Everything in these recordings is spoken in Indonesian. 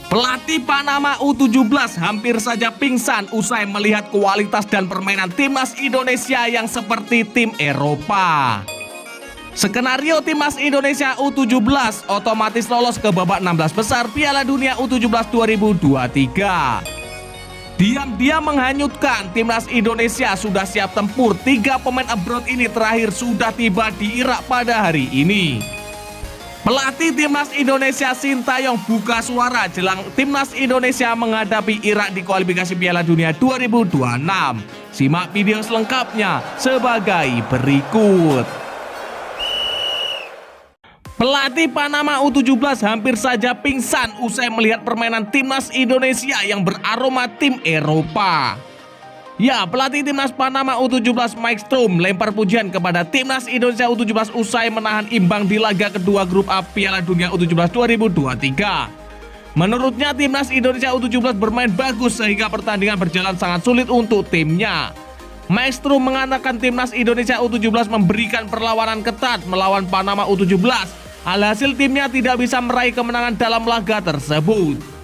Pelatih Panama U17 hampir saja pingsan usai melihat kualitas dan permainan timnas Indonesia yang seperti tim Eropa. Skenario timnas Indonesia U17 otomatis lolos ke babak 16 besar Piala Dunia U17 2023. Diam-diam menghanyutkan, timnas Indonesia sudah siap tempur. 3 pemain abroad ini terakhir sudah tiba di Irak pada hari ini. Pelatih timnas Indonesia Sintayong buka suara jelang timnas Indonesia menghadapi Irak di kualifikasi Piala Dunia 2026. Simak video selengkapnya sebagai berikut. Pelatih Panama U17 hampir saja pingsan usai melihat permainan timnas Indonesia yang beraroma tim Eropa. Ya, pelatih timnas Panama U17 Mike Stroom lempar pujian kepada timnas Indonesia U17 usai menahan imbang di laga kedua grup A Piala Dunia U17 2023. Menurutnya timnas Indonesia U17 bermain bagus sehingga pertandingan berjalan sangat sulit untuk timnya. Mike Stroom mengatakan timnas Indonesia U17 memberikan perlawanan ketat melawan Panama U17. Alhasil timnya tidak bisa meraih kemenangan dalam laga tersebut.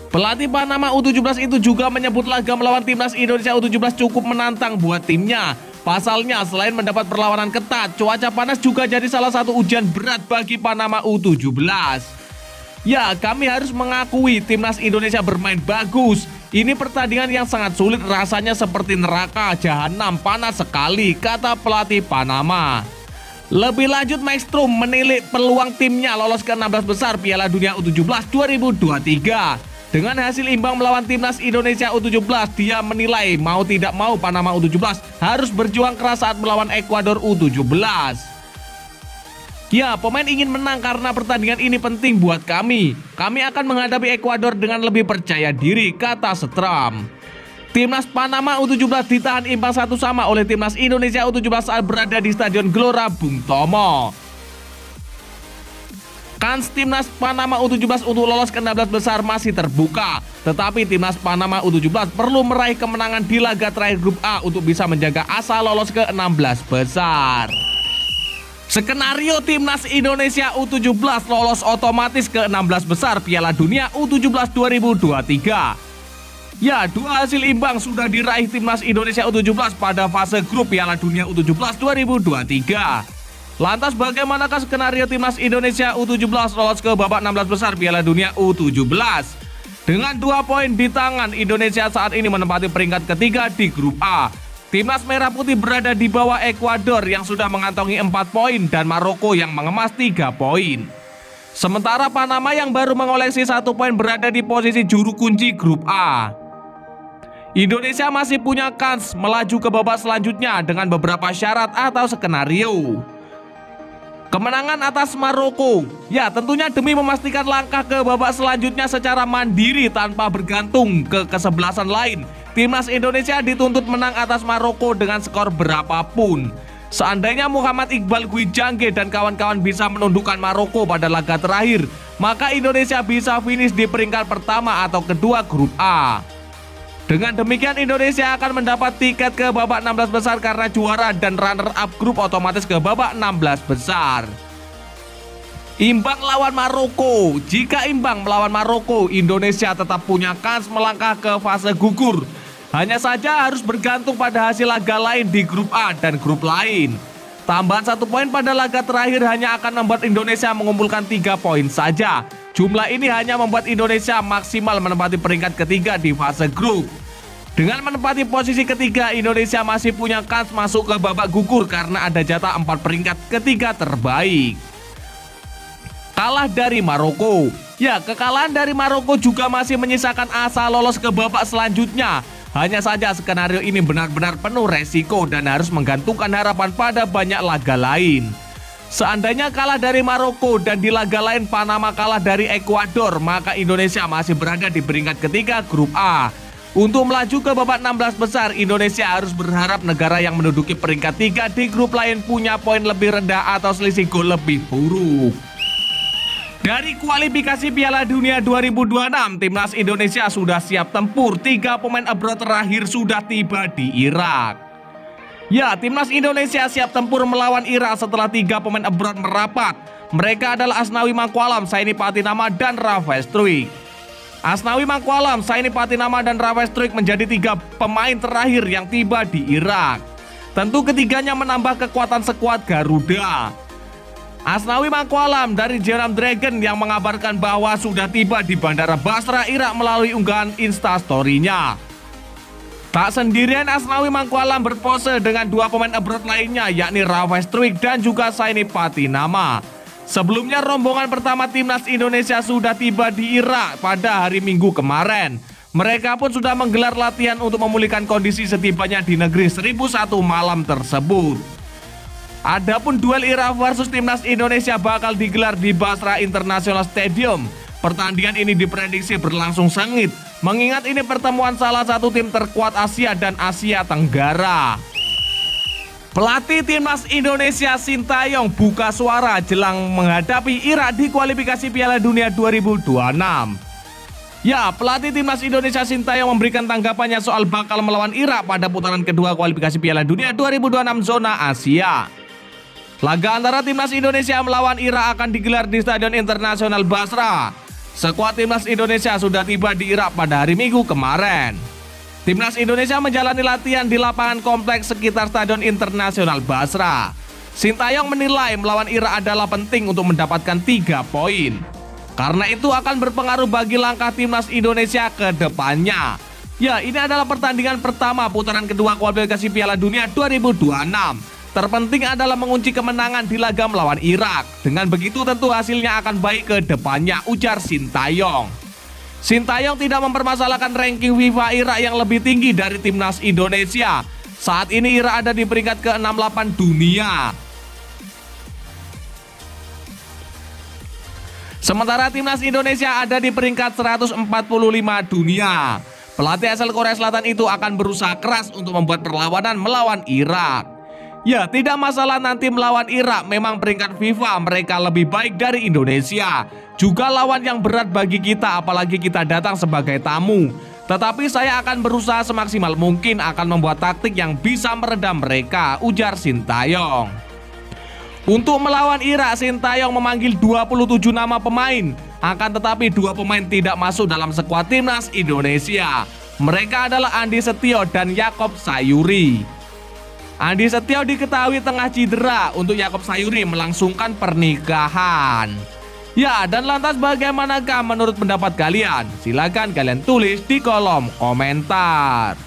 Pelatih Panama U17 itu juga menyebut laga melawan timnas Indonesia U17 cukup menantang buat timnya. Pasalnya selain mendapat perlawanan ketat, cuaca panas juga jadi salah satu ujian berat bagi Panama U17. Ya, kami harus mengakui timnas Indonesia bermain bagus. Ini pertandingan yang sangat sulit, rasanya seperti neraka jahanam, panas sekali, kata pelatih Panama. Lebih lanjut, Mike Stroom menilik peluang timnya lolos ke 16 besar Piala Dunia U17 2023. Dengan hasil imbang melawan timnas Indonesia U17, dia menilai mau tidak mau Panama U17 harus berjuang keras saat melawan Ekuador U17. Ya, pemain ingin menang karena pertandingan ini penting buat kami. Kami akan menghadapi Ekuador dengan lebih percaya diri, kata Stroom. Timnas Panama U17 ditahan imbang 1-1 oleh timnas Indonesia U17 saat berada di Stadion Gelora Bung Tomo. Kans timnas Panama U17 untuk lolos ke 16 besar masih terbuka, tetapi timnas Panama U17 perlu meraih kemenangan di laga terakhir grup A untuk bisa menjaga asa lolos ke 16 besar. Skenario timnas Indonesia U17 lolos otomatis ke 16 besar Piala Dunia U17 2023. Ya, 2 hasil imbang sudah diraih timnas Indonesia U17 pada fase grup Piala Dunia U17 2023. Lantas bagaimanakah skenario timnas Indonesia U17 lolos ke babak 16 besar Piala Dunia U17? Dengan 2 poin di tangan, Indonesia saat ini menempati peringkat ketiga di grup A. Timnas Merah Putih berada di bawah Ekuador yang sudah mengantongi 4 poin dan Maroko yang mengemas 3 poin. Sementara Panama yang baru mengoleksi 1 poin berada di posisi juru kunci grup A. Indonesia masih punya kans melaju ke babak selanjutnya dengan beberapa syarat atau skenario. Kemenangan atas Maroko, ya tentunya demi memastikan langkah ke babak selanjutnya secara mandiri tanpa bergantung ke kesebelasan lain. Timnas Indonesia dituntut menang atas Maroko dengan skor berapapun. Seandainya Muhammad Iqbal Gwijangge dan kawan-kawan bisa menundukkan Maroko pada laga terakhir, maka Indonesia bisa finish di peringkat pertama atau kedua grup A. Dengan demikian Indonesia akan mendapat tiket ke babak 16 besar karena juara dan runner-up grup otomatis ke babak 16 besar. Imbang lawan Maroko. Jika imbang melawan Maroko, Indonesia tetap punya kans melangkah ke fase gugur. Hanya saja harus bergantung pada hasil laga lain di grup A dan grup lain. Tambahan 1 poin pada laga terakhir hanya akan membuat Indonesia mengumpulkan 3 poin saja. Jumlah ini hanya membuat Indonesia maksimal menempati peringkat ketiga di fase grup. Dengan menempati posisi ketiga, Indonesia masih punya kans masuk ke babak gugur karena ada jatah 4 peringkat ketiga terbaik. Kalah dari Maroko. Ya, kekalahan dari Maroko juga masih menyisakan asa lolos ke babak selanjutnya. Hanya saja skenario ini benar-benar penuh resiko dan harus menggantungkan harapan pada banyak laga lain. Seandainya kalah dari Maroko dan di laga lain Panama kalah dari Ekuador, maka Indonesia masih berada di peringkat ketiga grup A. Untuk melaju ke babak 16 besar, Indonesia harus berharap negara yang menduduki peringkat 3 di grup lain punya poin lebih rendah atau selisih gol lebih buruk. Dari kualifikasi Piala Dunia 2026, timnas Indonesia sudah siap tempur. 3 pemain abroad terakhir sudah tiba di Irak. Ya, timnas Indonesia siap tempur melawan Irak setelah 3 pemain abroad merapat. Mereka adalah Asnawi Mangkualam, Saini Patinama, dan Rafael Struijk. Asnawi Mangkualam, Saini Patinama, dan Rawes Truik menjadi 3 pemain terakhir yang tiba di Irak. Tentu ketiganya menambah kekuatan skuad Garuda. Asnawi Mangkualam dari Jeram Dragon yang mengabarkan bahwa sudah tiba di Bandara Basra, Irak melalui unggahan Instastory-nya. Tak sendirian Asnawi Mangkualam berpose dengan 2 pemain abroad lainnya, yakni Rawes Truik dan juga Saini Patinama. Sebelumnya rombongan pertama timnas Indonesia sudah tiba di Irak pada hari Minggu kemarin. Mereka pun sudah menggelar latihan untuk memulihkan kondisi setibanya di negeri 1001 malam tersebut. Adapun duel Irak versus timnas Indonesia bakal digelar di Basra International Stadium. Pertandingan ini diprediksi berlangsung sengit, mengingat ini pertemuan salah satu tim terkuat Asia dan Asia Tenggara. Pelatih timnas Indonesia Sintayong buka suara jelang menghadapi Irak di kualifikasi Piala Dunia 2026. Ya, pelatih timnas Indonesia Sintayong memberikan tanggapannya soal bakal melawan Irak pada putaran kedua kualifikasi Piala Dunia 2026 zona Asia. Laga antara timnas Indonesia melawan Irak akan digelar di Stadion Internasional Basra. Skuad timnas Indonesia sudah tiba di Irak pada hari Minggu kemarin. Timnas Indonesia menjalani latihan di lapangan kompleks sekitar Stadion Internasional Basra. Sintayong menilai melawan Irak adalah penting untuk mendapatkan 3 poin. Karena itu akan berpengaruh bagi langkah timnas Indonesia ke depannya. Ya, ini adalah pertandingan pertama putaran kedua kualifikasi Piala Dunia 2026. Terpenting adalah mengunci kemenangan di laga melawan Irak. Dengan begitu tentu hasilnya akan baik ke depannya, ujar Sintayong. Sintayong tidak mempermasalahkan ranking FIFA Irak yang lebih tinggi dari timnas Indonesia. Saat ini Irak ada di peringkat ke-68 dunia. Sementara timnas Indonesia ada di peringkat 145 dunia. Pelatih asal Korea Selatan itu akan berusaha keras untuk membuat perlawanan melawan Irak. Ya, tidak masalah nanti melawan Irak, memang peringkat FIFA mereka lebih baik dari Indonesia. Juga lawan yang berat bagi kita, apalagi kita datang sebagai tamu. Tetapi saya akan berusaha semaksimal mungkin akan membuat taktik yang bisa meredam mereka, ujar Sintayong. Untuk melawan Irak, Sintayong memanggil 27 nama pemain. Akan tetapi 2 pemain tidak masuk dalam skuad timnas Indonesia. Mereka adalah Andi Setio dan Yaakob Sayuri. Andi Setio diketahui tengah cedera, untuk Yaakob Sayuri melangsungkan pernikahan. Ya, dan lantas bagaimanakah menurut pendapat kalian? Silakan kalian tulis di kolom komentar.